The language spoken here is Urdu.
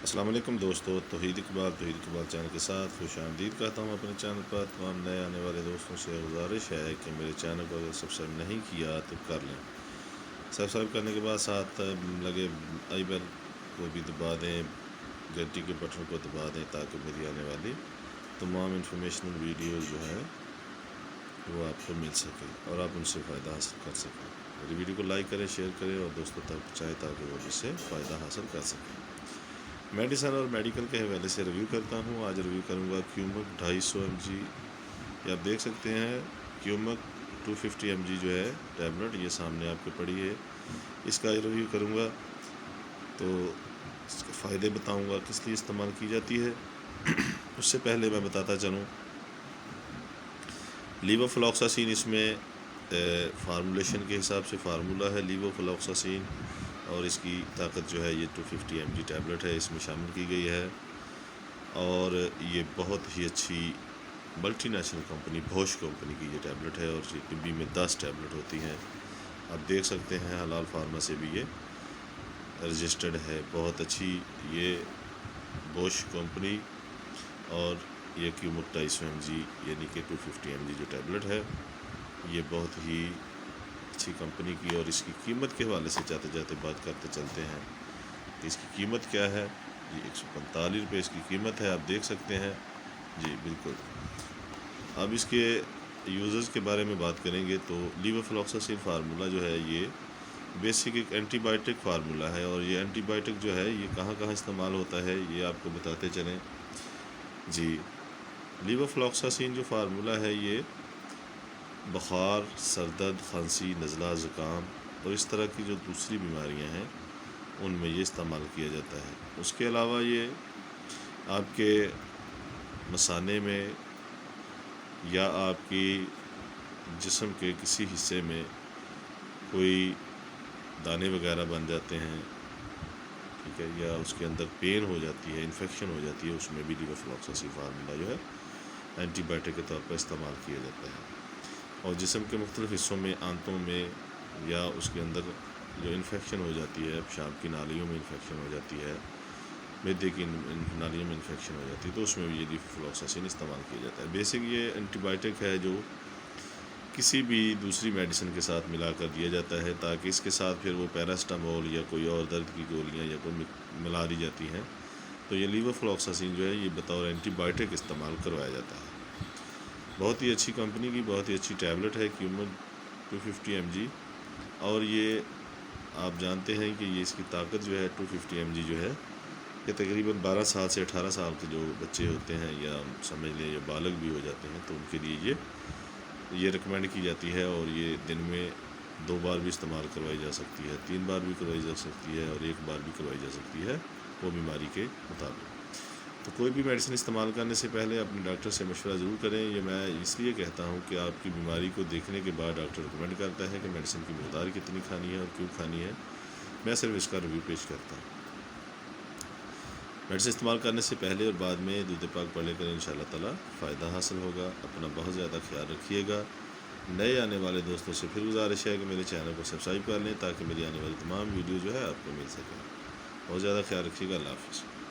السلام علیکم دوستو، توحید اقبال چینل کے ساتھ خوش آمدید کہتا ہوں اپنے چینل پر۔ تمام نئے آنے والے دوستوں سے گزارش ہے کہ میرے چینل کو اگر سبسکرائب نہیں کیا تو کر لیں۔ سبسکرائب کرنے کے بعد ساتھ لگے آئی بیل کو بھی دبا دیں، گھنٹی کے بٹن کو دبا دیں تاکہ میری آنے والی تمام انفارمیشنل ویڈیوز جو ہے وہ آپ کو مل سکے اور آپ ان سے فائدہ حاصل کر سکیں۔ میری ویڈیو کو لائک کریں، شیئر کریں اور دوستوں تک پہنچائیں تاکہ وہ اس سے فائدہ حاصل کر سکیں۔ میڈیسن اور میڈیکل کے حوالے سے ریویو کرتا ہوں۔ آج ریویو کروں گا کیومک 250 mg، یہ آپ دیکھ سکتے ہیں کیومک 250 mg جو ہے ٹیبلٹ، یہ سامنے آپ کے پڑی ہے۔ اس کا ریویو کروں گا تو اس کے فائدے بتاؤں گا کس لیے استعمال کی جاتی ہے۔ اس سے پہلے میں بتاتا چلوں، لیووفلاکساسین اس میں فارمولیشن کے حساب سے فارمولہ ہے لیووفلاکساسین، اور اس کی طاقت جو ہے یہ 250 mg ٹیبلٹ ہے، اس میں شامل کی گئی ہے۔ اور یہ بہت ہی اچھی multinational company Bosch company کی یہ ٹیبلٹ ہے، اور یہ ڈبی میں 10 ٹیبلٹ ہوتی ہیں۔ آپ دیکھ سکتے ہیں حلال فارما سے بھی یہ رجسٹرڈ ہے، بہت اچھی یہ بوش کمپنی۔ اور یہ کیومک 250 mg یعنی کہ 250 mg جو ٹیبلٹ ہے یہ بہت ہی اچھی کمپنی کی، اور اس کی قیمت کے حوالے سے جاتے جاتے بات کرتے چلتے ہیں کہ اس کی قیمت کیا ہے۔ یہ 145 روپے اس کی قیمت ہے، آپ دیکھ سکتے ہیں جی بالکل۔ اب اس کے یوزز کے بارے میں بات کریں گے تو لیووفلاکساسین فارمولہ جو ہے یہ بیسک ایک اینٹی بائیوٹک فارمولہ ہے، اور یہ اینٹی بائیوٹک جو ہے یہ کہاں کہاں استعمال ہوتا ہے یہ آپ کو بتاتے چلیں جی۔ لیووفلاکساسین جو فارمولہ ہے یہ بخار، سر درد، کھانسی، نزلہ، زکام اور اس طرح کی جو دوسری بیماریاں ہیں ان میں یہ استعمال کیا جاتا ہے۔ اس کے علاوہ یہ آپ کے مثانے میں یا آپ کی جسم کے کسی حصے میں کوئی دانے وغیرہ بن جاتے ہیں، ٹھیک ہے، یا اس کے اندر پین ہو جاتی ہے، انفیکشن ہو جاتی ہے، اس میں بھی لیووفلاکساسین فارمولہ جو ہے اینٹی بائیوٹک کے طور پر استعمال کیا جاتا ہے۔ اور جسم کے مختلف حصوں میں، آنتوں میں یا اس کے اندر جو انفیکشن ہو جاتی ہے، پیشاب کی نالیوں میں انفیکشن ہو جاتی ہے، معدے کی نالیوں میں انفیکشن ہو جاتی ہے، تو اس میں بھی یہ لیووفلاکساسین استعمال کیا جاتا ہے۔ بیسک یہ اینٹی بائیوٹک ہے جو کسی بھی دوسری میڈیسن کے ساتھ ملا کر دیا جاتا ہے تاکہ اس کے ساتھ پھر وہ پیراسٹامول یا کوئی اور درد کی گولیاں یا کوئی ملا دی جاتی ہیں، تو یہ لیووفلاکساسین جو ہے یہ بطور اینٹی بائیوٹک استعمال کروایا جاتا ہے۔ بہت ہی اچھی کمپنی کی بہت ہی اچھی ٹیبلٹ ہے کیومک 250 mg، اور یہ آپ جانتے ہیں کہ یہ اس کی طاقت جو ہے 250 mg جو ہے کہ تقریباً 12 سال سے 18 سال کے جو بچے ہوتے ہیں یا سمجھ لیں یا بالغ بھی ہو جاتے ہیں تو ان کے لیے یہ ریکمینڈ کی جاتی ہے، اور یہ دن میں 2 بار بھی استعمال کروائی جا سکتی ہے، 3 بار بھی کروائی جا سکتی ہے، اور 1 بار بھی کروائی جا سکتی ہے وہ بیماری کے مطابق۔ تو کوئی بھی میڈیسن استعمال کرنے سے پہلے اپنے ڈاکٹر سے مشورہ ضرور کریں۔ یہ میں اس لیے کہتا ہوں کہ آپ کی بیماری کو دیکھنے کے بعد ڈاکٹر ریکمینڈ کرتا ہے کہ میڈیسن کی مقدار کتنی کھانی ہے اور کیوں کھانی ہے، میں صرف اس کا ریویو پیش کرتا ہوں۔ میڈیسن استعمال کرنے سے پہلے اور بعد میں دودھ پاک پڑھ لے کر انشاءاللہ تعالی فائدہ حاصل ہوگا۔ اپنا بہت زیادہ خیال رکھیے گا۔ نئے آنے والے دوستوں سے پھر گزارش ہے کہ میرے چینل کو سبسکرائب کر لیں تاکہ میری آنے والی تمام ویڈیو جو ہے آپ کو مل سکے۔ بہت زیادہ خیال رکھیے گا۔ اللہ حافظ۔